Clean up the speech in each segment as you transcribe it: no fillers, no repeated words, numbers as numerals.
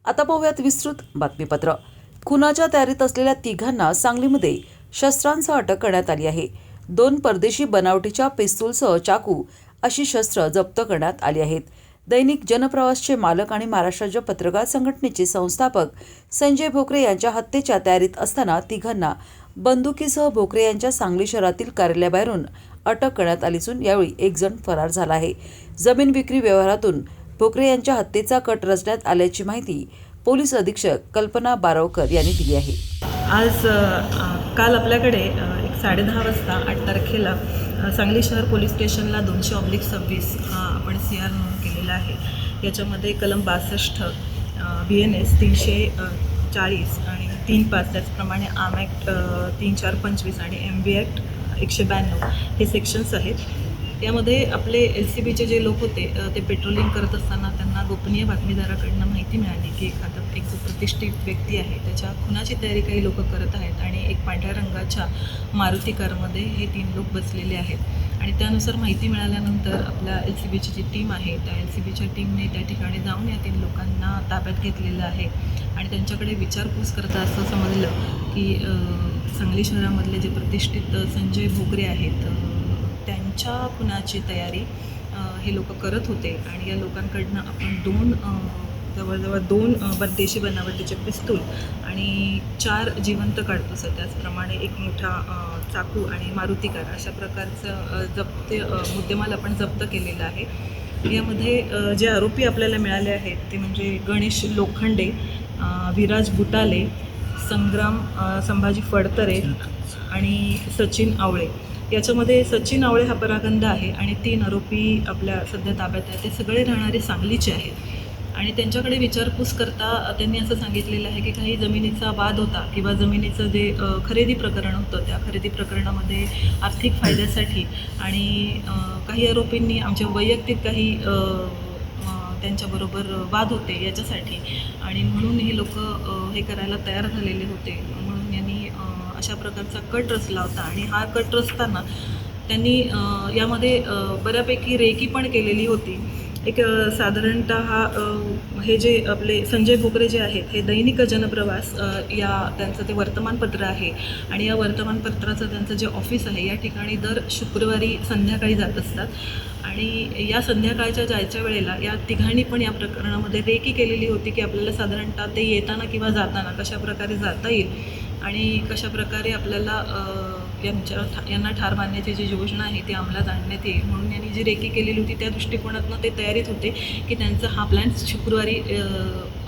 आता पाहूयात विस्तृत बातमीपत्र। खुनाच्या तयारीत असलेल्या तिघांना सांगलीमध्ये शस्त्रांसह अटक करण्यात आली आहे। 2 परदेशी बनावटीच्या पिस्तूलसह चाकू अशी शस्त्र जप्त करण्यात आली आहेत। दैनिक जनप्रवासचे मालक आणि महाराष्ट्र राज्य पत्रकार संघटनेचे संस्थापक संजय भोकरे यांच्या हत्येच्या तयारीत असताना तिघांना बंदुकीसह भोकरे यांच्या सांगली शहरातील कार्यालयाबाहेरून अटक करण्यात आली असून यावेळी एक जण फरार झाला आहे। जमीन विक्री व्यवहारातून भोकरे यांच्या हत्येचा कट रचण्यात आल्याची माहिती पोलीस अधीक्षक कल्पना बारावकर यांनी दिली आहे। काल आपल्याकडे 10:30 वाजता 8 तारखेला सांगली शहर पोलीस स्टेशनला 200/26 हा आपण CR नोंद केलेला आहे। याच्यामध्ये कलम 62 BNS 340 आणि 3(5) त्याचप्रमाणे आर्म ॲक्ट 3(4)25 आणि MB ॲक्ट 192 हे सेक्शन्स आहेत। यामध्ये आपले LCBचे जे लोक होते ते पेट्रोलिंग करत असताना त्यांना गोपनीय बातमीदाराकडनं माहिती मिळाली की एक जो प्रतिष्ठित व्यक्ती आहे त्याच्या खुनाची तयारी काही लोक करत आहेत आणि एक पांढऱ्या रंगाच्या मारुती कारमध्ये हे 3 लोक बसलेले आहेत। आणि त्यानुसार माहिती मिळाल्यानंतर आपल्या LCBची जी टीम आहे त्या LCBच्या टीमने त्या ठिकाणी जाऊन या 3 लोकांना ताब्यात घेतलेलं आहे आणि त्यांच्याकडे विचारपूस करता असं समजलं की सांगली शहरामधले जे प्रतिष्ठित संजय भोकरे आहेत त्यांच्या खुनाची तयारी हे लोक करत होते आणि या लोकांकडनं आपण जवळजवळ 2 परदेशी बनावटीचे पिस्तूल आणि 4 जिवंत काडतूस, त्याचप्रमाणे एक मोठा चाकू आणि मारुती कार अशा प्रकारचं मुद्देमाल आपण जप्त केलेला आहे। यामध्ये जे आरोपी आपल्याला मिळाले आहेत ते म्हणजे गणेश लोखंडे, विराज बुटाले, संग्राम संभाजी फडतरे आणि सचिन आवळे। याच्यामध्ये सचिन आवळे हा परागंदा आहे आणि 3 आरोपी आपल्या सध्या ताब्यात आहेत। ते सगळे राहणारे सांगलीचे आहेत आणि त्यांच्याकडे विचारपूस करता त्यांनी असं सांगितलेलं आहे की काही जमिनीचा वाद होता किंवा जमिनीचं जे खरेदी प्रकरण होतं त्या खरेदी प्रकरणामध्ये आर्थिक फायद्यासाठी आणि काही आरोपींनी आमच्या वैयक्तिक काही त्यांच्याबरोबर वाद होते याच्यासाठी आणि म्हणून हे लोक हे करायला तयार झालेले होते। म्हणून यांनी अशा प्रकारचा कट रचला होता आणि हा कट रचताना त्यांनी यामध्ये बऱ्यापैकी रेकी पण केलेली होती। एक साधारणतः हे जे आपले संजय भोकरे जे आहेत हे दैनिक जनप्रवास त्यांचं ते वर्तमानपत्र आहे आणि या वर्तमानपत्राचं त्यांचं जे ऑफिस आहे या ठिकाणी दर शुक्रवारी संध्याकाळी जात असतात आणि या संध्याकाळच्या जायच्या वेळेला या तिघांनी पण या प्रकरणामध्ये रेकी केलेली होती की आपल्याला साधारणतः ते येताना किंवा जाताना कशा प्रकारे जाता येईल आणि कशाप्रकारे आपल्याला यांना ठार मारण्याची जी योजना आहे ती अंमलात आणण्यात येईल म्हणून यांनी जी रेकी केलेली होती त्या दृष्टिकोनातून ते तयारीत होते की त्यांचा हा प्लॅन शुक्रवारी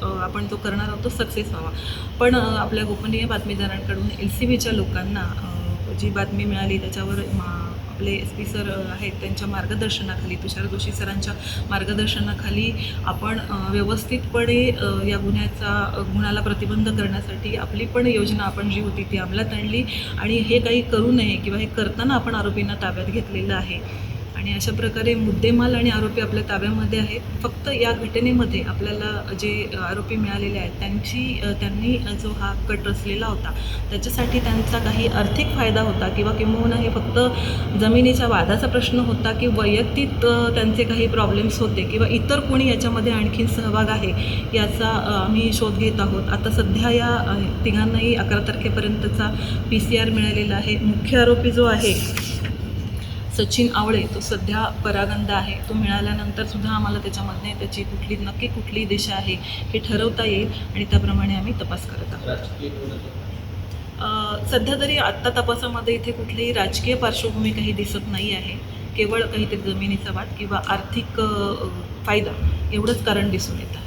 आपण तो करणार आहोत तो सक्सेस व्हावा। पण आपल्या गोपनीय बातमीदारांकडून LCBच्या लोकांना जी बातमी मिळाली त्याच्यावर आपले SP सर आहेत त्यांच्या मार्गदर्शनाखाली, तुषार जोशी सरांच्या मार्गदर्शनाखाली आपण व्यवस्थितपणे या गुन्ह्याला प्रतिबंध करण्यासाठी आपली पण योजना आपण जी होती ती अंमलात आणली आणि हे काही करू नये किंवा हे करताना आपण आरोपींना ताब्यात घेतलेलं आहे आणि अशा प्रकारे मुद्देमाल आणि आरोपी आपल्या ताब्यामध्ये आहेत। फक्त या घटनेमध्ये आपल्याला जे आरोपी मिळालेले आहेत त्यांनी जो हा कट रचलेला होता त्याच्यासाठी त्यांचा काही आर्थिक फायदा होता किंवा किंबहुना हे फक्त जमिनीच्या वादाचा प्रश्न होता की वैयक्तिक त्यांचे काही प्रॉब्लेम्स होते किंवा इतर कोणी याच्यामध्ये आणखीन सहभाग आहे याचा आम्ही शोध घेत आहोत। आता सध्या या तिघांनाही 11 तारखेपर्यंतचा PCR मिळालेला आहे। मुख्य आरोपी जो आहे सचिन आवळे तो सध्या परागंदा आहे। तो मिळाल्यानंतर सुद्धा आम्हाला त्याच्यामध्ये त्याची नक्की कुठली दिशा आहे हे ठरवता येईल आणि त्याप्रमाणे आम्ही तपास करत आहोत। सध्या तरी आत्ता तपासामध्ये इथे कुठलीही राजकीय पार्श्वभूमी काही दिसत नाही आहे। केवळ काहीतरी जमिनीचा वाद किंवा आर्थिक फायदा एवढंच कारण दिसून येतं।